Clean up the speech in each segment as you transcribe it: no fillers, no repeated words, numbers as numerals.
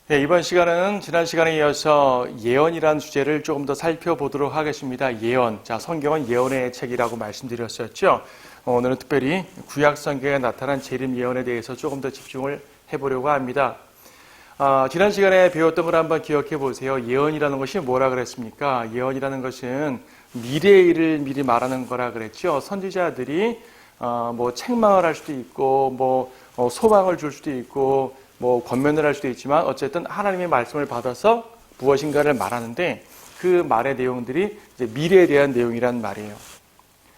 네, 이번 시간은 지난 시간에 이어서 예언이라는 주제를 조금 더 살펴보도록 하겠습니다. 예언. 자, 성경은 예언의 책이라고 말씀드렸었죠. 오늘은 특별히 구약 성경에 나타난 재림 예언에 대해서 조금 더 집중을 해보려고 합니다. 지난 시간에 배웠던 걸 한번 기억해 보세요. 예언이라는 것이 뭐라 그랬습니까? 예언이라는 것은 미래의 일을 미리 말하는 거라 그랬죠. 선지자들이 뭐 책망을 할 수도 있고, 소망을 줄 수도 있고, 권면을 할 수도 있지만 어쨌든 하나님의 말씀을 받아서 무엇인가를 말하는데 그 말의 내용들이 이제 미래에 대한 내용이란 말이에요.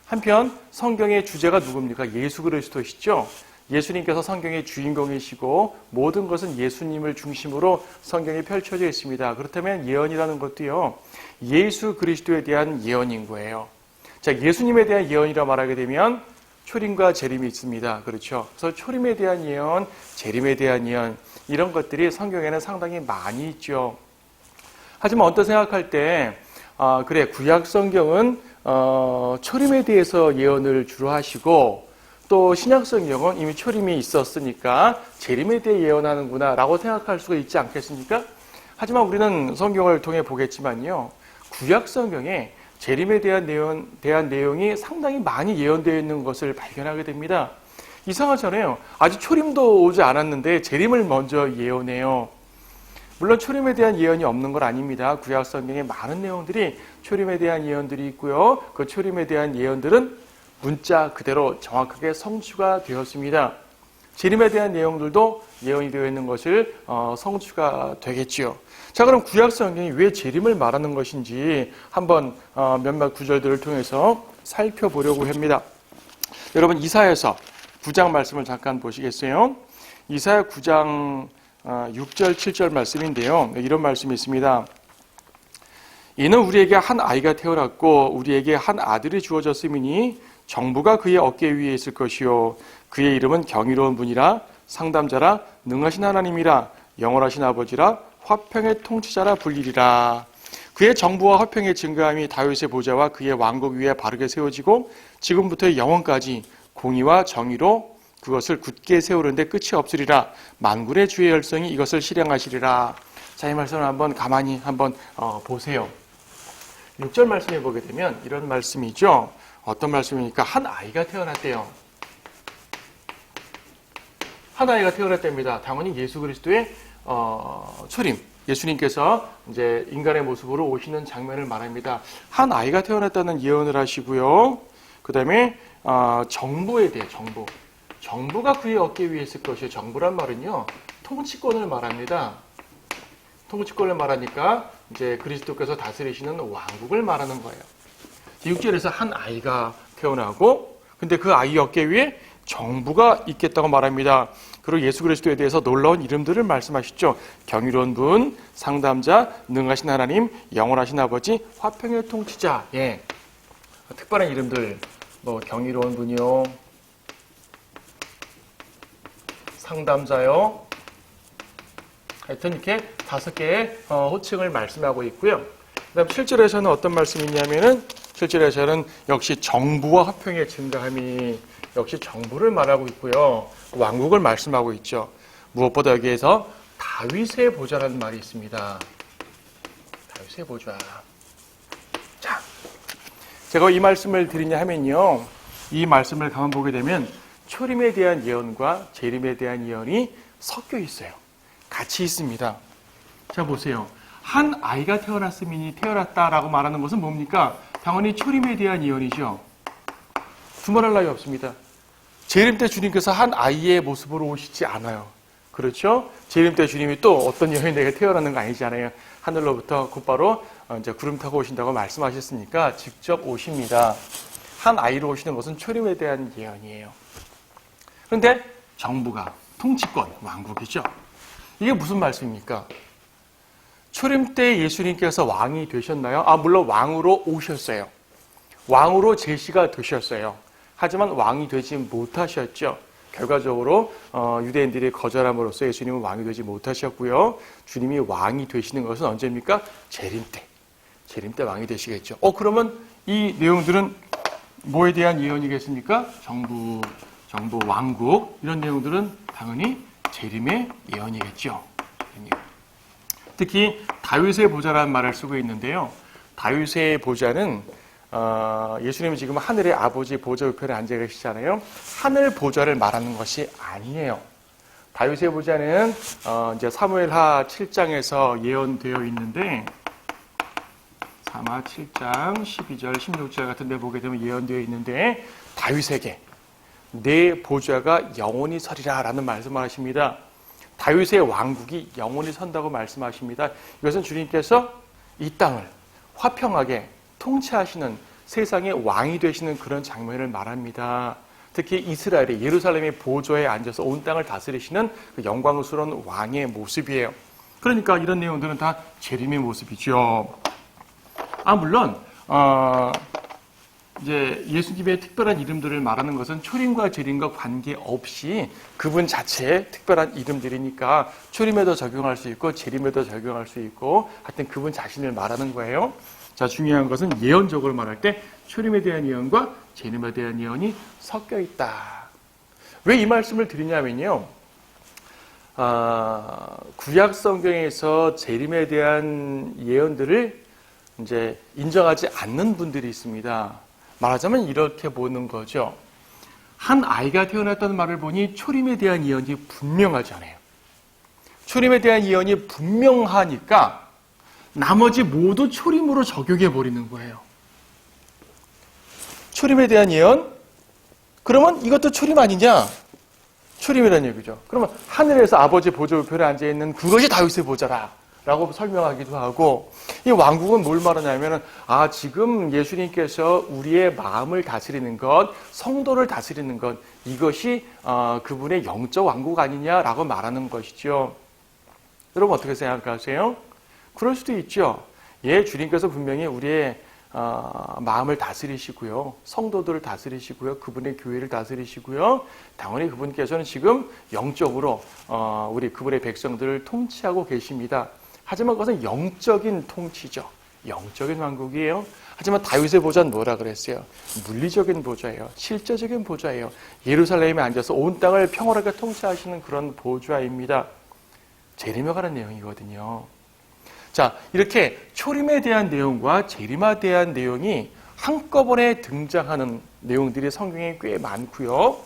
한편 성경의 주제가 누굽니까? 예수 그리스도시죠. 예수님께서 성경의 주인공이시고 모든 것은 예수님을 중심으로 성경이 펼쳐져 있습니다. 그렇다면 예언이라는 것도요, 예수 그리스도에 대한 예언인 거예요. 자, 예수님에 대한 예언이라 말하게 되면 초림과 재림이 있습니다. 그렇죠? 그래서 초림에 대한 예언, 재림에 대한 예언, 이런 것들이 성경에는 상당히 많이 있죠. 하지만 언뜻 생각할 때, 그래, 구약 성경은 초림에 대해서 예언을 주로 하시고, 또 신약 성경은 이미 초림이 있었으니까 재림에 대해 예언하는구나 라고 생각할 수가 있지 않겠습니까? 하지만 우리는 성경을 통해 보겠지만요, 구약 성경에 재림에 대한 내용이 상당히 많이 예언되어 있는 것을 발견하게 됩니다. 이상하잖아요. 아직 초림도 오지 않았는데 재림을 먼저 예언해요. 물론 초림에 대한 예언이 없는 건 아닙니다. 구약 성경에 많은 내용들이 초림에 대한 예언들이 있고요. 그 초림에 대한 예언들은 문자 그대로 정확하게 성취가 되었습니다. 재림에 대한 내용들도 예언이 되어 있는 것을 성취가 되겠지요. 자, 그럼 구약 성경이 왜 재림을 말하는 것인지 한번 몇몇 구절들을 통해서 살펴보려고 합니다. 여러분, 이사야서 9장 말씀을 잠깐 보시겠어요? 이사야 9장 6절 7절 말씀인데요. 이런 말씀이 있습니다. 이는 우리에게 한 아이가 태어났고 우리에게 한 아들이 주어졌음이니 정부가 그의 어깨 위에 있을 것이요 그의 이름은 경이로운 분이라 상담자라 능하신 하나님이라 영원하신 아버지라 화평의 통치자라 불리리라. 그의 정부와 화평의 증거함이 다윗의 보좌와 그의 왕국 위에 바르게 세워지고 지금부터 영원까지 공의와 정의로 그것을 굳게 세우는데 끝이 없으리라. 만군의 주의 열성이 이것을 실행하시리라. 자, 이 말씀을 한번 가만히 한번 보세요. 6절 말씀해 보게 되면 이런 말씀이죠. 어떤 말씀입니까? 한 아이가 태어났대요. 한 아이가 태어났답니다. 당연히 예수 그리스도의 초림, 예수님께서 이제 인간의 모습으로 오시는 장면을 말합니다. 한 아이가 태어났다는 예언을 하시고요. 그 다음에 정부에 대해 정부가 그의 어깨 위에 있을 것이에요. 정부란 말은요, 통치권을 말합니다. 통치권을 말하니까 이제 그리스도께서 다스리시는 왕국을 말하는 거예요. 6절에서 한 아이가 태어나고, 근데 그 아이 어깨 위에 정부가 있겠다고 말합니다. 그리고 예수 그리스도에 대해서 놀라운 이름들을 말씀하시죠. 경이로운 분, 상담자, 능하신 하나님, 영원하신 아버지, 화평의 통치자. 예, 특별한 이름들, 경이로운 분이요, 상담자요, 하여튼 이렇게 5개의 호칭을 말씀하고 있고요. 그 다음 7절에서는 어떤 말씀이 있냐면은 7절에서는 역시 정부와 화평의 증가함이 역시 정부를 말하고 있고요. 왕국을 말씀하고 있죠. 무엇보다 여기에서 다윗의 보좌라는 말이 있습니다. 다윗의 보좌. 자, 제가 이 말씀을 드리냐 하면요, 이 말씀을 가만 보게 되면 초림에 대한 예언과 재림에 대한 예언이 섞여 있어요. 같이 있습니다. 자, 보세요. 한 아이가 태어났다라고 말하는 것은 뭡니까? 당연히 초림에 대한 예언이죠. 두말할 나위 없습니다. 재림 때 주님께서 한 아이의 모습으로 오시지 않아요. 그렇죠? 재림 때 주님이 또 어떤 여인이 내게 태어나는 거 아니잖아요. 하늘로부터 곧바로 이제 구름 타고 오신다고 말씀하셨으니까 직접 오십니다. 한 아이로 오시는 것은 초림에 대한 예언이에요. 그런데 정부가, 통치권, 왕국이죠. 이게 무슨 말씀입니까? 초림 때 예수님께서 왕이 되셨나요? 물론 왕으로 오셨어요. 왕으로 제시가 되셨어요. 하지만 왕이 되지 못하셨죠. 결과적으로 유대인들이 거절함으로써 예수님은 왕이 되지 못하셨고요. 주님이 왕이 되시는 것은 언제입니까? 재림 때 왕이 되시겠죠. 그러면 이 내용들은 뭐에 대한 예언이겠습니까? 정부, 왕국, 이런 내용들은 당연히 재림의 예언이겠죠. 특히 다윗의 보좌라는 말을 쓰고 있는데요. 다윗의 보좌는 예수님이 지금 하늘의 아버지 보좌 우편에 앉아 계시잖아요. 하늘 보좌를 말하는 것이 아니에요. 다윗의 보좌는 이제 사무엘하 7장에서 예언되어 있는데 사마 7장 12절 16절 같은 데 보게 되면 예언되어 있는데 다윗에게 내 보좌가 영원히 서리라 라는 말씀을 하십니다. 다윗의 왕국이 영원히 선다고 말씀하십니다. 이것은 주님께서 이 땅을 화평하게 통치하시는 세상의 왕이 되시는 그런 장면을 말합니다. 특히 이스라엘의 예루살렘의 보좌에 앉아서 온 땅을 다스리시는 그 영광스러운 왕의 모습이에요. 그러니까 이런 내용들은 다 재림의 모습이죠. 물론 이제 예수님의 특별한 이름들을 말하는 것은 초림과 재림과 관계없이 그분 자체의 특별한 이름들이니까 초림에도 적용할 수 있고 재림에도 적용할 수 있고 하여튼 그분 자신을 말하는 거예요. 자, 중요한 것은 예언적으로 말할 때 초림에 대한 예언과 재림에 대한 예언이 섞여 있다. 왜 이 말씀을 드리냐면요. 구약 성경에서 재림에 대한 예언들을 이제 인정하지 않는 분들이 있습니다. 말하자면 이렇게 보는 거죠. 한 아이가 태어났다는 말을 보니 초림에 대한 예언이 분명하잖아요. 초림에 대한 예언이 분명하니까 나머지 모두 초림으로 적용해 버리는 거예요. 초림에 대한 예언? 그러면 이것도 초림 아니냐? 초림이라는 얘기죠. 그러면 하늘에서 아버지 보좌 우편에 앉아있는 그것이 다윗의 보좌라 라고 설명하기도 하고, 이 왕국은 뭘 말하냐면은 지금 예수님께서 우리의 마음을 다스리는 것, 성도를 다스리는 것, 이것이 그분의 영적 왕국 아니냐라고 말하는 것이죠. 여러분 어떻게 생각하세요? 그럴 수도 있죠. 주님께서 분명히 우리의 마음을 다스리시고요. 성도들을 다스리시고요. 그분의 교회를 다스리시고요. 당연히 그분께서는 지금 영적으로 우리 그분의 백성들을 통치하고 계십니다. 하지만 그것은 영적인 통치죠. 영적인 왕국이에요. 하지만 다윗의 보좌는 뭐라 그랬어요? 물리적인 보좌예요. 실제적인 보좌예요. 예루살렘에 앉아서 온 땅을 평화롭게 통치하시는 그런 보좌입니다. 재림에 관한 내용이거든요. 자, 이렇게 초림에 대한 내용과 재림에 대한 내용이 한꺼번에 등장하는 내용들이 성경에 꽤 많고요.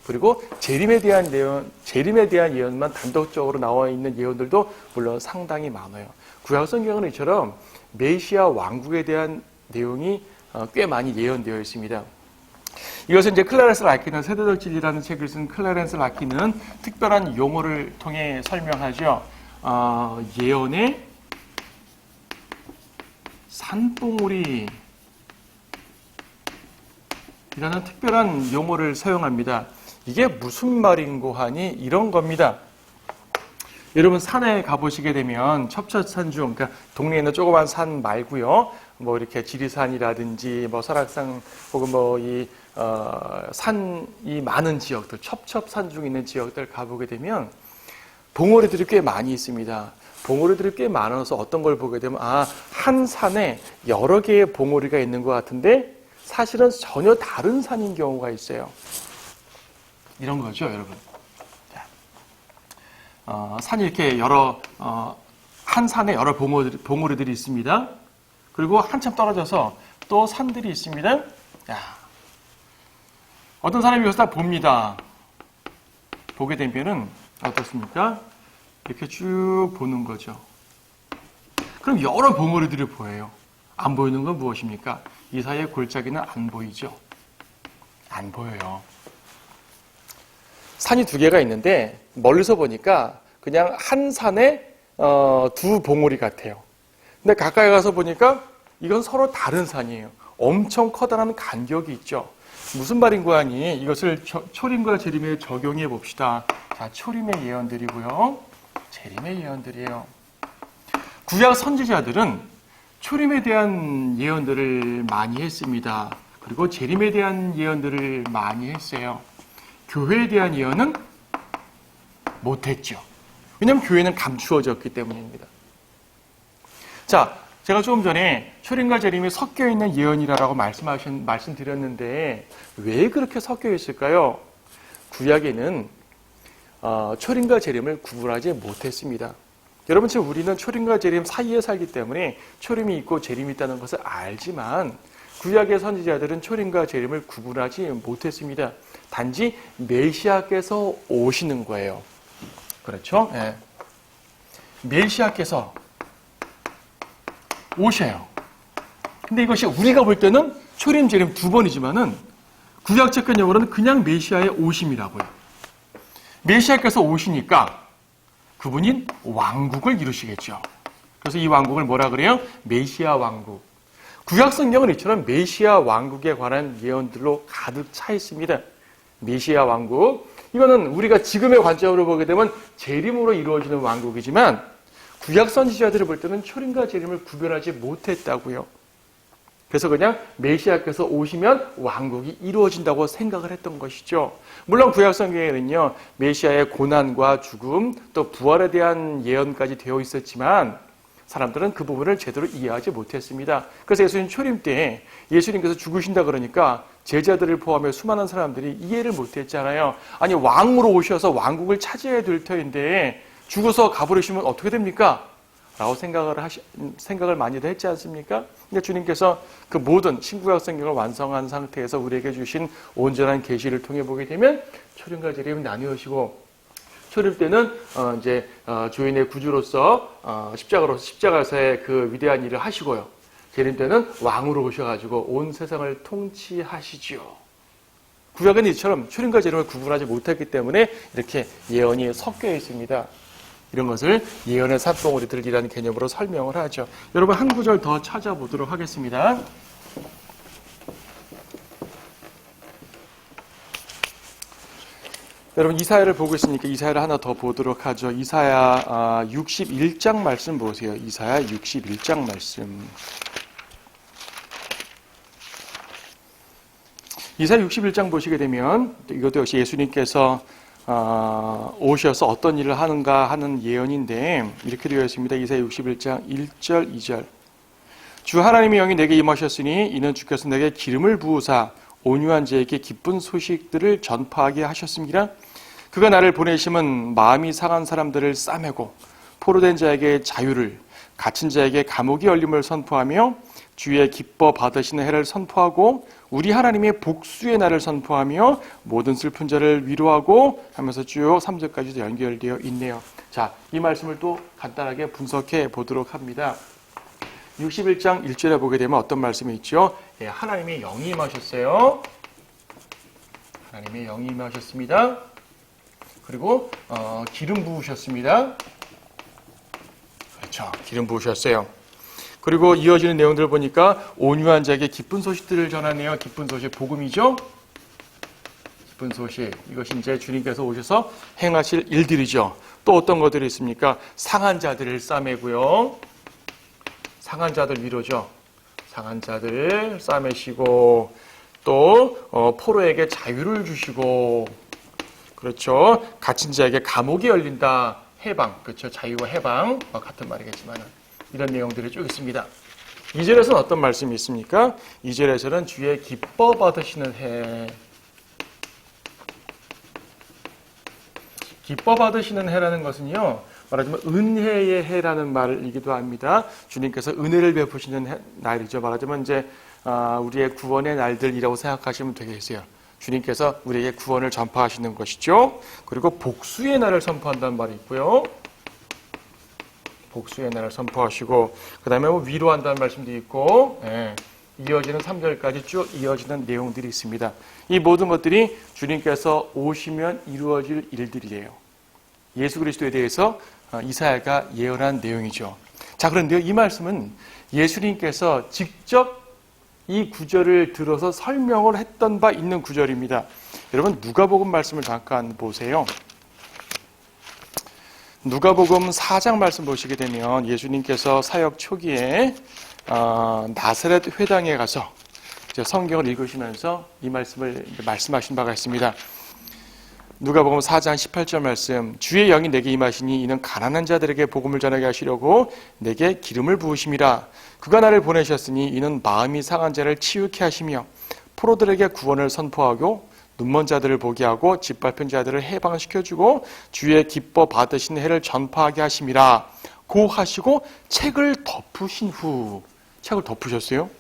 그리고 재림에 대한 예언만 단독적으로 나와 있는 예언들도 물론 상당히 많아요. 구약 성경은 이처럼 메시아 왕국에 대한 내용이 꽤 많이 예언되어 있습니다. 이것은 이제 클라렌스 라키는 세대적 진리라는 책을 쓴 클라렌스 라키는 특별한 용어를 통해 설명하죠. 예언의 산봉우리 이라는 특별한 용어를 사용합니다. 이게 무슨 말인고 하니 이런 겁니다. 여러분 산에 가보시게 되면 첩첩산중, 그러니까 동네에 있는 조그만 산 말고요, 뭐 이렇게 지리산이라든지 뭐 설악산 혹은 산이 많은 지역들, 첩첩산중 있는 지역들 가보게 되면 봉우리들이 꽤 많이 있습니다. 봉우리들이 꽤 많아서 어떤 걸 보게 되면 한 산에 여러 개의 봉우리가 있는 것 같은데 사실은 전혀 다른 산인 경우가 있어요. 이런 거죠, 여러분. 산이 이렇게 한 산에 여러 봉우리들이 있습니다. 그리고 한참 떨어져서 또 산들이 있습니다. 어떤 사람이 이것을 다 봅니다. 보게 되면은 어떻습니까? 이렇게 쭉 보는 거죠. 그럼 여러 봉우리들이 보여요. 안 보이는 건 무엇입니까? 이 사이에 골짜기는 안 보이죠. 안 보여요. 산이 두 개가 있는데 멀리서 보니까 그냥 한 산에 두 봉우리 같아요. 근데 가까이 가서 보니까 이건 서로 다른 산이에요. 엄청 커다란 간격이 있죠. 무슨 말인고 하니 이것을 초림과 재림에 적용해 봅시다. 자, 초림의 예언들이고요. 재림의 예언들이에요. 구약 선지자들은 초림에 대한 예언들을 많이 했습니다. 그리고 재림에 대한 예언들을 많이 했어요. 교회에 대한 예언은 못했죠. 왜냐하면 교회는 감추어졌기 때문입니다. 자, 제가 조금 전에 초림과 재림이 섞여 있는 예언이라고 말씀드렸는데 왜 그렇게 섞여 있을까요? 구약에는 초림과 재림을 구분하지 못했습니다. 여러분, 지금 우리는 초림과 재림 사이에 살기 때문에 초림이 있고 재림이 있다는 것을 알지만 구약의 선지자들은 초림과 재림을 구분하지 못했습니다. 단지 메시아께서 오시는 거예요. 그렇죠? 네. 메시아께서 오셔요. 근데 이것이 우리가 볼 때는 초림, 재림 두 번이지만은 구약적 개념으로는 그냥 메시아의 오심이라고요. 메시아께서 오시니까 그분이 왕국을 이루시겠죠. 그래서 이 왕국을 뭐라 그래요? 메시아 왕국. 구약 성경은 이처럼 메시아 왕국에 관한 예언들로 가득 차 있습니다. 메시아 왕국. 이거는 우리가 지금의 관점으로 보게 되면 재림으로 이루어지는 왕국이지만 구약 선지자들을 볼 때는 초림과 재림을 구별하지 못했다고요. 그래서 그냥 메시아께서 오시면 왕국이 이루어진다고 생각을 했던 것이죠. 물론 구약 성경에는요, 메시아의 고난과 죽음, 또 부활에 대한 예언까지 되어 있었지만 사람들은 그 부분을 제대로 이해하지 못했습니다. 그래서 예수님 초림 때 예수님께서 죽으신다 그러니까 제자들을 포함해 수많은 사람들이 이해를 못했잖아요. 아니, 왕으로 오셔서 왕국을 차지해야 될 터인데 죽어서 가버리시면 어떻게 됩니까? 라고 생각을 많이들 했지 않습니까? 근데 주님께서 그 모든 신구약 성경을 완성한 상태에서 우리에게 주신 온전한 계시를 통해 보게 되면 초림과 재림이 나뉘어지고, 초림 때는 이제 주인의 구주로서 십자가에서의 그 위대한 일을 하시고요. 재림 때는 왕으로 오셔가지고 온 세상을 통치하시지요. 구약은 이처럼 초림과 재림을 구분하지 못했기 때문에 이렇게 예언이 섞여 있습니다. 이런 것을 예언의 산봉우리들이라는 개념으로 설명을 하죠. 여러분, 한 구절 더 찾아보도록 하겠습니다. 여러분, 이사야를 보고 있으니까 이사야를 하나 더 보도록 하죠. 이사야 61장 말씀 보세요. 이사야 61장 말씀. 이사야 61장 보시게 되면 이것도 역시 예수님께서 오셔서 어떤 일을 하는가 하는 예언인데 이렇게 되어 있습니다. 이사야 61장 1절 2절. 주 하나님의 영이 내게 임하셨으니 이는 주께서 내게 기름을 부으사 온유한 자에게 기쁜 소식들을 전파하게 하셨습니다. 그가 나를 보내심은 마음이 상한 사람들을 싸매고 포로된 자에게 자유를, 갇힌 자에게 감옥이 열림을 선포하며 주의 기뻐 받으시는 해를 선포하고 우리 하나님의 복수의 날을 선포하며 모든 슬픈 자를 위로하고 하면서 쭉 3절까지도 연결되어 있네요. 자, 이 말씀을 또 간단하게 분석해 보도록 합니다. 61장 1절에 보게 되면 어떤 말씀이 있죠? 예, 하나님의 영이 임하셨어요. 하나님의 영이 임하셨습니다. 그리고 기름 부으셨습니다. 그렇죠. 기름 부으셨어요. 그리고 이어지는 내용들을 보니까 온유한 자에게 기쁜 소식들을 전하네요. 기쁜 소식, 복음이죠. 기쁜 소식. 이것이 이제 주님께서 오셔서 행하실 일들이죠. 또 어떤 것들이 있습니까? 상한 자들을 싸매고요. 상한 자들 위로죠. 상한 자들 싸매시고 또 포로에게 자유를 주시고, 그렇죠. 갇힌 자에게 감옥이 열린다. 해방, 그렇죠. 자유와 해방 같은 말이겠지만 이런 내용들이 쭉 있습니다. 2절에서는 어떤 말씀이 있습니까? 2절에서는 주의 기뻐 받으시는 해. 기뻐 받으시는 해라는 것은요, 말하자면 은혜의 해라는 말이기도 합니다. 주님께서 은혜를 베푸시는 날이죠. 말하자면 이제 우리의 구원의 날들이라고 생각하시면 되겠어요. 주님께서 우리에게 구원을 전파하시는 것이죠. 그리고 복수의 날을 선포한다는 말이 있고요. 복수의 날을 선포하시고, 그 다음에 위로한다는 말씀도 있고, 이어지는 3절까지 쭉 이어지는 내용들이 있습니다. 이 모든 것들이 주님께서 오시면 이루어질 일들이에요. 예수 그리스도에 대해서 이사야가 예언한 내용이죠. 자, 그런데요, 이 말씀은 예수님께서 직접 이 구절을 들어서 설명을 했던 바 있는 구절입니다. 여러분, 누가복음 말씀을 잠깐 보세요. 누가복음 4장 말씀 보시게 되면 예수님께서 사역 초기에 나사렛 회당에 가서 성경을 읽으시면서 이 말씀을 말씀하신 바가 있습니다. 누가복음 4장 18절 말씀, 주의 영이 내게 임하시니 이는 가난한 자들에게 복음을 전하게 하시려고 내게 기름을 부으심이라. 그가 나를 보내셨으니 이는 마음이 상한 자를 치유케 하시며 포로들에게 구원을 선포하고 눈먼 자들을 보게 하고 짓밟힌 자들을 해방시켜주고 주의 기뻐 받으신 해를 전파하게 하심이라. 고 하시고 책을 덮으신 후, 책을 덮으셨어요.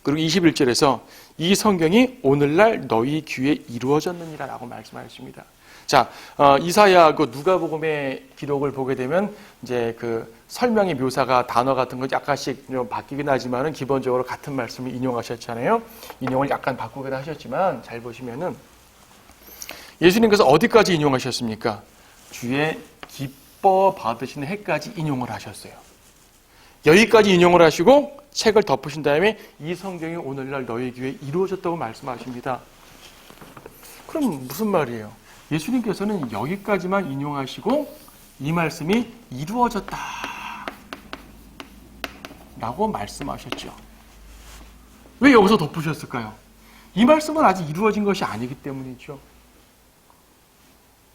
그리고 21절에서 이 성경이 오늘날 너희 귀에 이루어졌느니라 라고 말씀하셨습니다. 자, 이사야 그 누가복음의 기록을 보게 되면 이제 그 설명의 묘사가 단어 같은 거 약간씩 좀 바뀌긴 하지만은 기본적으로 같은 말씀을 인용하셨잖아요. 인용을 약간 바꾸기도 하셨지만 잘 보시면은 예수님께서 어디까지 인용하셨습니까? 주의 기뻐 받으시는 해까지 인용을 하셨어요. 여기까지 인용을 하시고 책을 덮으신 다음에 이 성경이 오늘날 너희 귀에 이루어졌다고 말씀하십니다. 그럼 무슨 말이에요? 예수님께서는 여기까지만 인용하시고 이 말씀이 이루어졌다 라고 말씀하셨죠. 왜 여기서 덮으셨을까요? 이 말씀은 아직 이루어진 것이 아니기 때문이죠.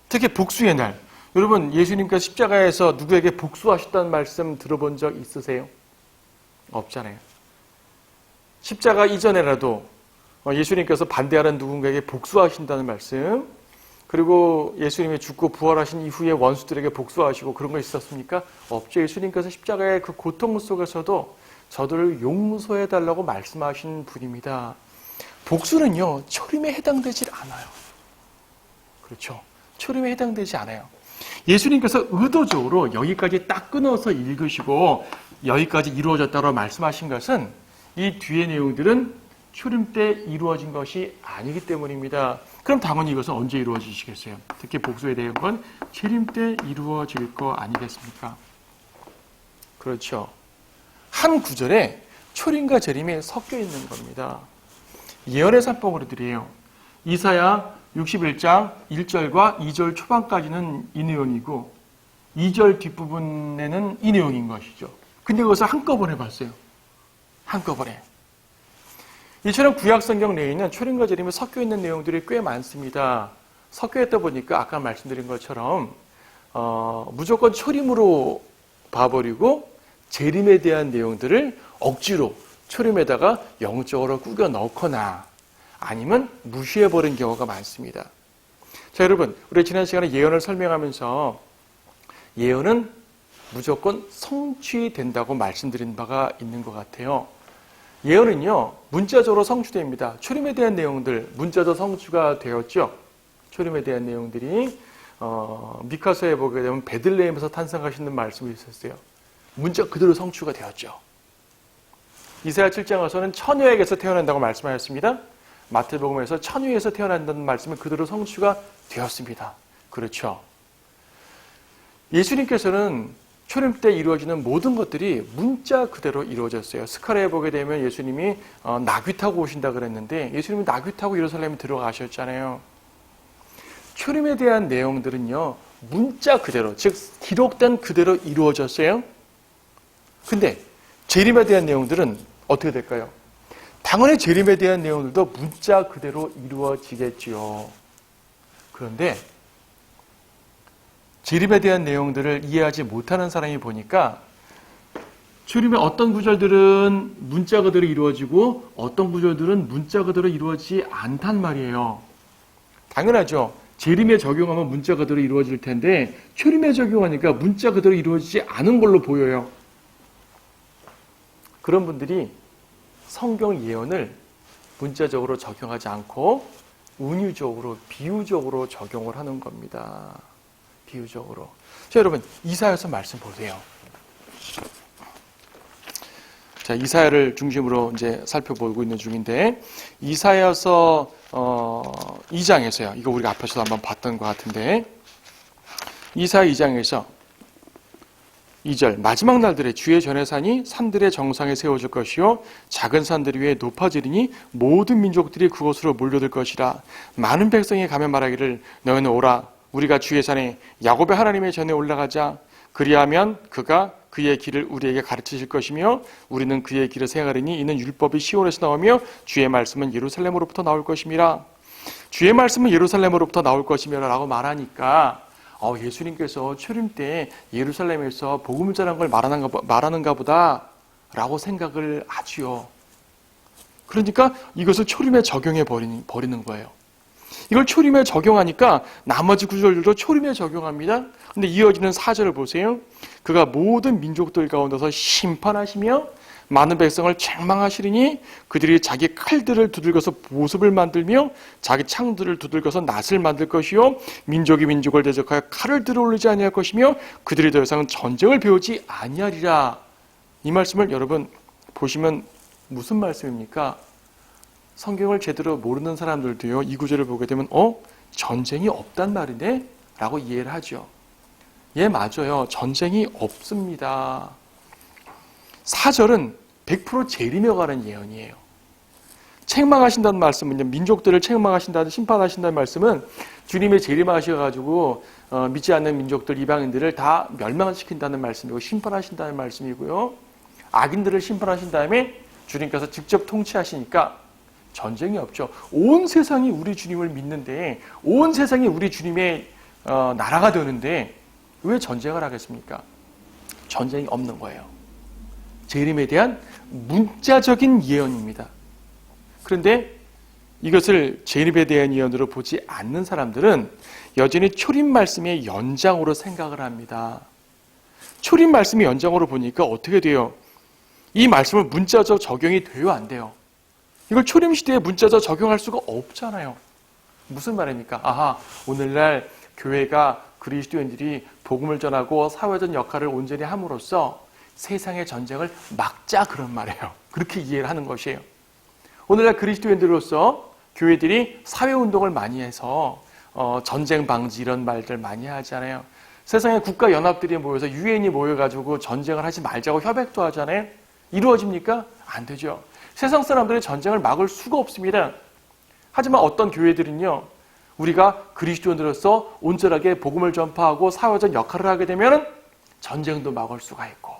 특히 복수의 날, 여러분 예수님께서 십자가에서 누구에게 복수하셨다는 말씀 들어본 적 있으세요? 없잖아요. 십자가 이전에라도 예수님께서 반대하는 누군가에게 복수하신다는 말씀, 그리고 예수님이 죽고 부활하신 이후에 원수들에게 복수하시고 그런 거 있었습니까? 없죠. 예수님께서 십자가의 그 고통 속에서도 저들을 용서해달라고 말씀하신 분입니다. 복수는요, 초림에 해당되질 않아요. 그렇죠. 초림에 해당되지 않아요. 예수님께서 의도적으로 여기까지 딱 끊어서 읽으시고 여기까지 이루어졌다고 말씀하신 것은 이 뒤의 내용들은 초림 때 이루어진 것이 아니기 때문입니다. 그럼 당연히 이것은 언제 이루어지시겠어요? 특히 복수에 대한 건 재림 때 이루어질 거 아니겠습니까? 그렇죠. 한 구절에 초림과 재림이 섞여 있는 겁니다. 예언의 산법으로 드려요. 이사야 61장 1절과 2절 초반까지는 이 내용이고 2절 뒷부분에는 이 내용인 것이죠. 근데 그것을 한꺼번에 봤어요. 한꺼번에. 이처럼 구약성경 내에 있는 초림과 재림이 섞여 있는 내용들이 꽤 많습니다. 섞여 있다 보니까 아까 말씀드린 것처럼 무조건 초림으로 봐버리고 재림에 대한 내용들을 억지로 초림에다가 영적으로 꾸겨 넣거나 아니면 무시해버린 경우가 많습니다. 자, 여러분, 우리 지난 시간에 예언을 설명하면서 예언은 무조건 성취된다고 말씀드린 바가 있는 것 같아요. 예언은요, 문자적으로 성취됩니다. 초림에 대한 내용들, 문자적 성취가 되었죠. 초림에 대한 내용들이 미카서에 보게 되면 베들레헴에서 탄생하시는 말씀이 있었어요. 문자 그대로 성취가 되었죠. 이사야 7장 와서는 처녀에게서 태어난다고 말씀하셨습니다. 마태복음에서 처녀에서 태어난다는 말씀이 그대로 성취가 되었습니다. 그렇죠. 예수님께서는 초림 때 이루어지는 모든 것들이 문자 그대로 이루어졌어요. 스가랴에 보게 되면 예수님이 나귀 타고 오신다 그랬는데 예수님이 나귀 타고 예루살렘에 들어가셨잖아요. 초림에 대한 내용들은요, 문자 그대로, 즉 기록된 그대로 이루어졌어요. 근데 재림에 대한 내용들은 어떻게 될까요? 당연히 재림에 대한 내용들도 문자 그대로 이루어지겠지요. 그런데 재림에 대한 내용들을 이해하지 못하는 사람이 보니까 초림의 어떤 구절들은 문자 그대로 이루어지고 어떤 구절들은 문자 그대로 이루어지지 않단 말이에요. 당연하죠. 재림에 적용하면 문자 그대로 이루어질 텐데 초림에 적용하니까 문자 그대로 이루어지지 않은 걸로 보여요. 그런 분들이 성경 예언을 문자적으로 적용하지 않고 운유적으로, 비유적으로 적용을 하는 겁니다. 비유적으로. 자, 여러분, 이사야서 말씀 보세요. 자, 이사야를 중심으로 이제 살펴보고 있는 중인데, 이사야서 2장에서요. 이거 우리가 앞에서도 한번 봤던 것 같은데, 이사야 2장에서 2절, 마지막 날들에 주의 전의 산이 산들의 정상에 세워질 것이요 작은 산들 위에 높아지리니 모든 민족들이 그곳으로 몰려들 것이라. 많은 백성이 가며 말하기를 너희는 오라 우리가 주의 산에 야곱의 하나님의 전에 올라가자. 그리하면 그가 그의 길을 우리에게 가르치실 것이며 우리는 그의 길을 생각하리니 이는 율법이 시온에서 나오며 주의 말씀은 예루살렘으로부터 나올 것임이라. 주의 말씀은 예루살렘으로부터 나올 것이며 라고 말하니까 예수님께서 초림 때 예루살렘에서 복음을 전한 걸 말하는가 보다 라고 생각을 하지요. 그러니까 이것을 초림에 적용해 버리는 거예요. 이걸 초림에 적용하니까 나머지 구절들도 초림에 적용합니다. 근데 이어지는 4절을 보세요. 그가 모든 민족들 가운데서 심판하시며 많은 백성을 책망하시리니 그들이 자기 칼들을 두들겨서 보습을 만들며 자기 창들을 두들겨서 낫을 만들 것이요 민족이 민족을 대적하여 칼을 들어올리지 아니할 것이며 그들이 더 이상 전쟁을 배우지 아니하리라. 이 말씀을 여러분 보시면 무슨 말씀입니까? 성경을 제대로 모르는 사람들도요, 이 구절을 보게 되면 전쟁이 없단 말이네? 라고 이해를 하죠. 예, 맞아요. 전쟁이 없습니다. 4절은 100% 재림에 관한 예언이에요. 책망하신다는 말씀은요, 민족들을 책망하신다는, 심판하신다는 말씀은 주님의 재림하셔가지고 믿지 않는 민족들, 이방인들을 다 멸망시킨다는 말씀이고 심판하신다는 말씀이고요. 악인들을 심판하신 다음에 주님께서 직접 통치하시니까 전쟁이 없죠. 온 세상이 우리 주님을 믿는데, 온 세상이 우리 주님의 나라가 되는데 왜 전쟁을 하겠습니까? 전쟁이 없는 거예요. 재림에 대한 문자적인 예언입니다. 그런데 이것을 재림에 대한 예언으로 보지 않는 사람들은 여전히 초림 말씀의 연장으로 생각을 합니다. 초림 말씀의 연장으로 보니까 어떻게 돼요? 이 말씀을 문자적 적용이 돼요, 안 돼요? 이걸 초림 시대에 문자적 적용할 수가 없잖아요. 무슨 말입니까? 아하, 오늘날 교회가 그리스도인들이 복음을 전하고 사회적 역할을 온전히 함으로써 세상의 전쟁을 막자, 그런 말이에요. 그렇게 이해를 하는 것이에요. 오늘날 그리스도인들로서 교회들이 사회운동을 많이 해서 전쟁 방지 이런 말들 많이 하잖아요. 세상의 국가연합들이 모여서 유엔이 모여가지고 전쟁을 하지 말자고 협약도 하잖아요. 이루어집니까? 안 되죠. 세상 사람들이 전쟁을 막을 수가 없습니다. 하지만 어떤 교회들은요, 우리가 그리스도인으로서 온전하게 복음을 전파하고 사회적 역할을 하게 되면 전쟁도 막을 수가 있고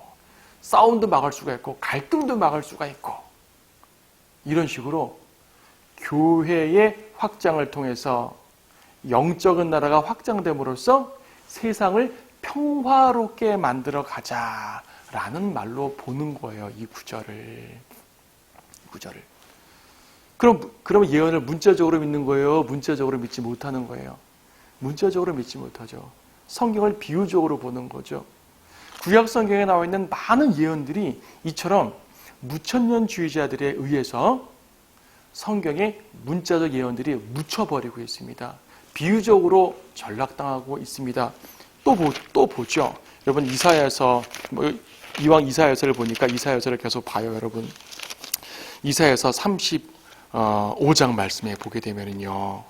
싸움도 막을 수가 있고 갈등도 막을 수가 있고, 이런 식으로 교회의 확장을 통해서 영적인 나라가 확장됨으로써 세상을 평화롭게 만들어 가자라는 말로 보는 거예요. 이 구절을. 그럼 예언을 문자적으로 믿는 거예요? 문자적으로 믿지 못하는 거예요? 문자적으로 믿지 못하죠. 성경을 비유적으로 보는 거죠. 구약 성경에 나와 있는 많은 예언들이 이처럼 무천년주의자들에 의해서 성경의 문자적 예언들이 묻혀버리고 있습니다. 비유적으로 전락당하고 있습니다. 또 보죠. 여러분 이사야서, 이왕 이사야서를 보니까 이사야서를 계속 봐요, 여러분. 이사야서 35장 말씀에 보게 되면은요,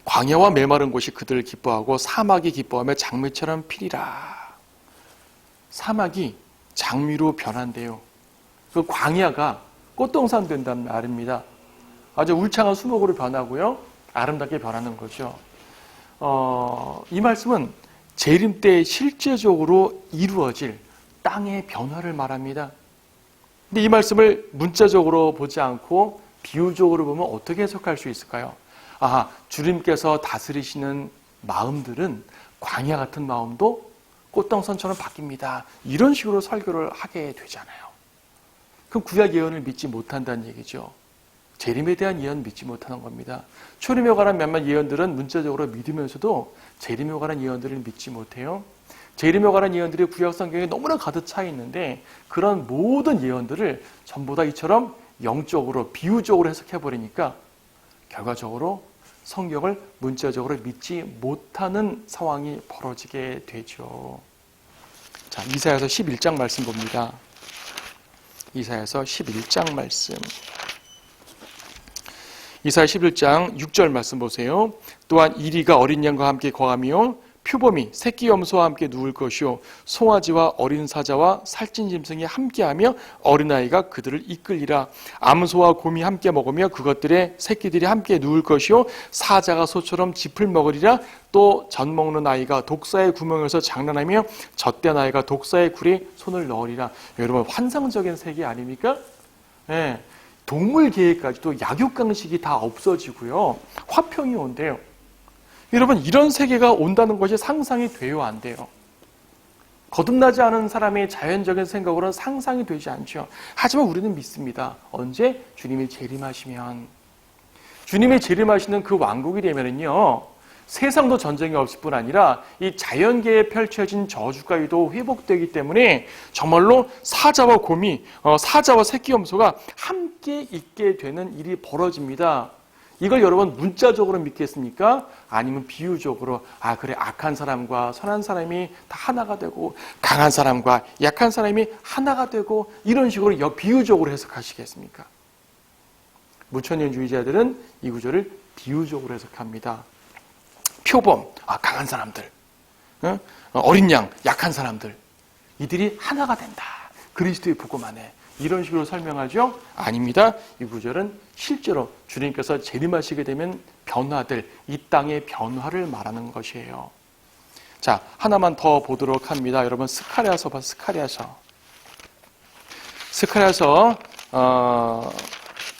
광야와 메마른 곳이 그들을 기뻐하고 사막이 기뻐하며 장미처럼 피리라. 사막이 장미로 변한대요. 그 광야가 꽃동산 된다는 말입니다. 아주 울창한 수목으로 변하고요, 아름답게 변하는 거죠. 이 말씀은 재림 때 실제적으로 이루어질 땅의 변화를 말합니다. 근데 이 말씀을 문자적으로 보지 않고 비유적으로 보면 어떻게 해석할 수 있을까요? 주님께서 다스리시는 마음들은 광야 같은 마음도 꽃동산처럼 바뀝니다. 이런 식으로 설교를 하게 되잖아요. 그럼 구약 예언을 믿지 못한다는 얘기죠. 재림에 대한 예언 믿지 못하는 겁니다. 초림에 관한 몇몇 예언들은 문자적으로 믿으면서도 재림에 관한 예언들을 믿지 못해요. 재림에 관한 예언들이 구약 성경에 너무나 가득 차 있는데 그런 모든 예언들을 전부 다 이처럼 영적으로 비유적으로 해석해버리니까 결과적으로 성경을 문자적으로 믿지 못하는 상황이 벌어지게 되죠. 자, 이사야서 11장 말씀 봅니다. 이사야서 11장 말씀. 이사야 11장 6절 말씀 보세요. 또한 이리가 어린 양과 함께 거하며 표범이 새끼 염소와 함께 누울 것이요 송아지와 어린 사자와 살찐 짐승이 함께하며 어린아이가 그들을 이끌리라. 암소와 곰이 함께 먹으며 그것들의 새끼들이 함께 누울 것이요 사자가 소처럼 짚을 먹으리라. 또 젖 먹는 아이가 독사의 구멍에서 장난하며 젖된 아이가 독사의 굴에 손을 넣으리라. 여러분, 환상적인 세계 아닙니까? 네. 동물 계획까지도 약육강식이 다 없어지고요, 화평이 온대요. 여러분, 이런 세계가 온다는 것이 상상이 돼요, 안 돼요? 거듭나지 않은 사람의 자연적인 생각으로는 상상이 되지 않죠. 하지만 우리는 믿습니다. 언제? 주님이 재림하시면. 주님이 재림하시는 그 왕국이 되면은요, 세상도 전쟁이 없을 뿐 아니라 이 자연계에 펼쳐진 저주가도 회복되기 때문에 정말로 사자와 곰이, 사자와 새끼염소가 함께 있게 되는 일이 벌어집니다. 이걸 여러분 문자적으로 믿겠습니까? 아니면 비유적으로, 그래, 악한 사람과 선한 사람이 다 하나가 되고 강한 사람과 약한 사람이 하나가 되고 이런 식으로 비유적으로 해석하시겠습니까? 무천년주의자들은 이 구절을 비유적으로 해석합니다. 표범, 강한 사람들, 어린 양, 약한 사람들, 이들이 하나가 된다. 그리스도의 복음 안에. 이런 식으로 설명하죠? 아닙니다. 이 구절은 실제로 주님께서 재림하시게 되면 변화될 이 땅의 변화를 말하는 것이에요. 자, 하나만 더 보도록 합니다. 여러분, 스가랴서 봐, 스가랴서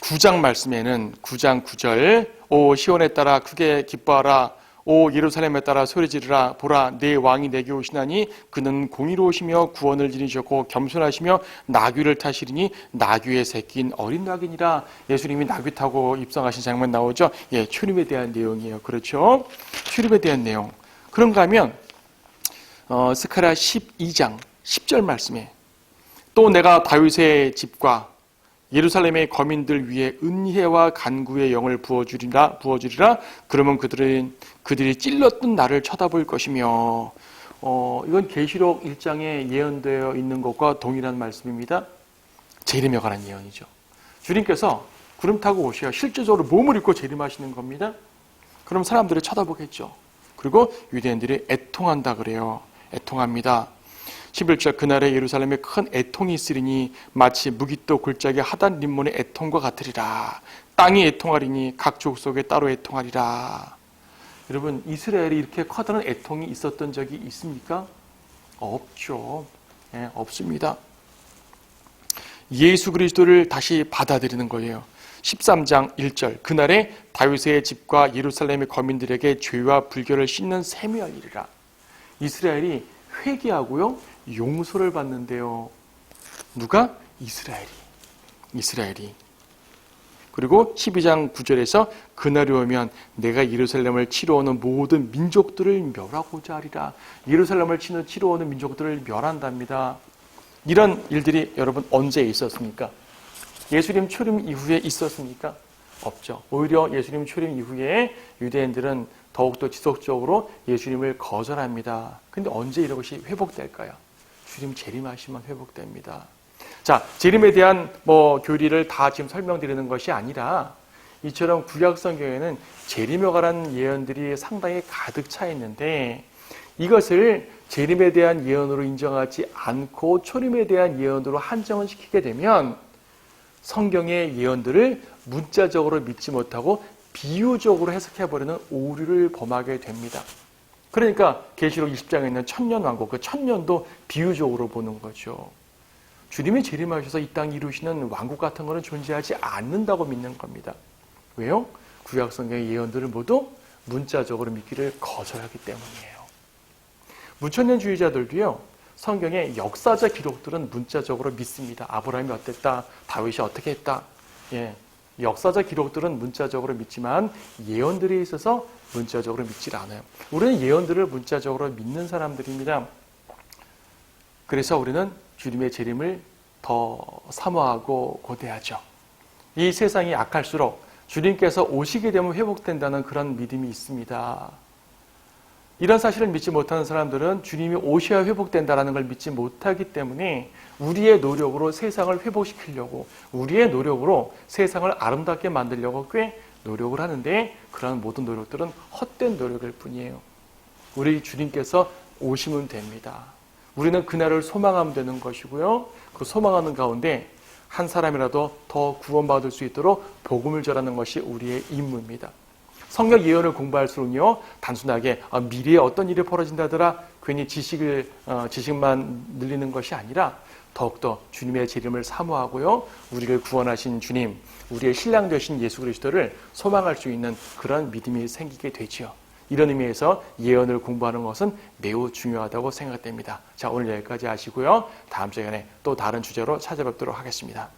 9장 말씀에는 9장 9절, 오 시온에 따라 크게 기뻐하라. 오 예루살렘에 따라 소리지르라. 보라, 내 왕이 내게 오시나니 그는 공의로우시며 구원을 지니셨고 겸손하시며 나귀를 타시리니 나귀의 새끼인 어린 낙이니라. 예수님이 나귀 타고 입성하신 장면 나오죠? 예, 출입에 대한 내용이에요. 그렇죠? 출입에 대한 내용. 그런가 하면 스가랴 12장 10절 말씀에 또 내가 다윗의 집과 예루살렘의 거민들 위에 은혜와 간구의 영을 부어주리라. 그러면 그들이 찔렀던 나를 쳐다볼 것이며, 이건 계시록 1장에 예언되어 있는 것과 동일한 말씀입니다. 재림에 관한 예언이죠. 주님께서 구름 타고 오셔야 실제적으로 몸을 입고 재림하시는 겁니다. 그럼 사람들이 쳐다보겠죠. 그리고 유대인들이 애통한다 그래요. 애통합니다. 11절, 그날에 예루살렘에 큰 애통이 있으리니 마치 무기또 골짜기 하단 림몬의 애통과 같으리라. 땅이 애통하리니 각 족속에 따로 애통하리라. 여러분, 이스라엘이 이렇게 커다란 애통이 있었던 적이 있습니까? 없죠. 네, 없습니다. 예수 그리스도를 다시 받아들이는 거예요. 13장 1절, 그날에 다윗의 집과 예루살렘의 거민들에게 죄와 불결을 씻는 셈이 열리리라. 이스라엘이 회개하고요, 용서를 받는데요. 누가? 이스라엘이. 그리고 12장 9절에서 그날이 오면 내가 예루살렘을 치러 오는 모든 민족들을 멸하고자 하리라. 예루살렘을 치러 오는 민족들을 멸한답니다. 이런 일들이 여러분 언제 있었습니까? 예수님 출임 이후에 있었습니까? 없죠. 오히려 예수님 출임 이후에 유대인들은 더욱더 지속적으로 예수님을 거절합니다. 근데 언제 이런 것이 회복될까요? 주님 재림하시면 회복됩니다. 자, 재림에 대한 교리를 다 지금 설명드리는 것이 아니라 이처럼 구약 성경에는 재림에 관한 예언들이 상당히 가득 차 있는데 이것을 재림에 대한 예언으로 인정하지 않고 초림에 대한 예언으로 한정을 시키게 되면 성경의 예언들을 문자적으로 믿지 못하고 비유적으로 해석해버리는 오류를 범하게 됩니다. 그러니까 계시록 20장에 있는 천년왕국, 그 천년도 비유적으로 보는 거죠. 주님이 재림하셔서 이 땅 이루시는 왕국 같은 거는 존재하지 않는다고 믿는 겁니다. 왜요? 구약 성경의 예언들을 모두 문자적으로 믿기를 거절하기 때문이에요. 무천년주의자들도요, 성경의 역사적 기록들은 문자적으로 믿습니다. 아브라함이 어땠다, 다윗이 어떻게 했다. 예, 역사적 기록들은 문자적으로 믿지만 예언들에 있어서 문자적으로 믿질 않아요. 우리는 예언들을 문자적으로 믿는 사람들입니다. 그래서 우리는 주님의 재림을 더 사모하고 고대하죠. 이 세상이 악할수록 주님께서 오시게 되면 회복된다는 그런 믿음이 있습니다. 이런 사실을 믿지 못하는 사람들은 주님이 오셔야 회복된다는 걸 믿지 못하기 때문에 우리의 노력으로 세상을 회복시키려고, 우리의 노력으로 세상을 아름답게 만들려고 꽤 노력을 하는데 그런 모든 노력들은 헛된 노력일 뿐이에요. 우리 주님께서 오시면 됩니다. 우리는 그날을 소망하면 되는 것이고요. 그 소망하는 가운데 한 사람이라도 더 구원받을 수 있도록 복음을 전하는 것이 우리의 임무입니다. 성경 예언을 공부할수록요, 단순하게 미래에 어떤 일이 벌어진다더라 괜히 지식만 늘리는 것이 아니라 더욱더 주님의 재림을 사모하고요, 우리를 구원하신 주님, 우리의 신랑 되신 예수 그리스도를 소망할 수 있는 그런 믿음이 생기게 되지요. 이런 의미에서 예언을 공부하는 것은 매우 중요하다고 생각됩니다. 자, 오늘 여기까지 하시고요. 다음 시간에 또 다른 주제로 찾아뵙도록 하겠습니다.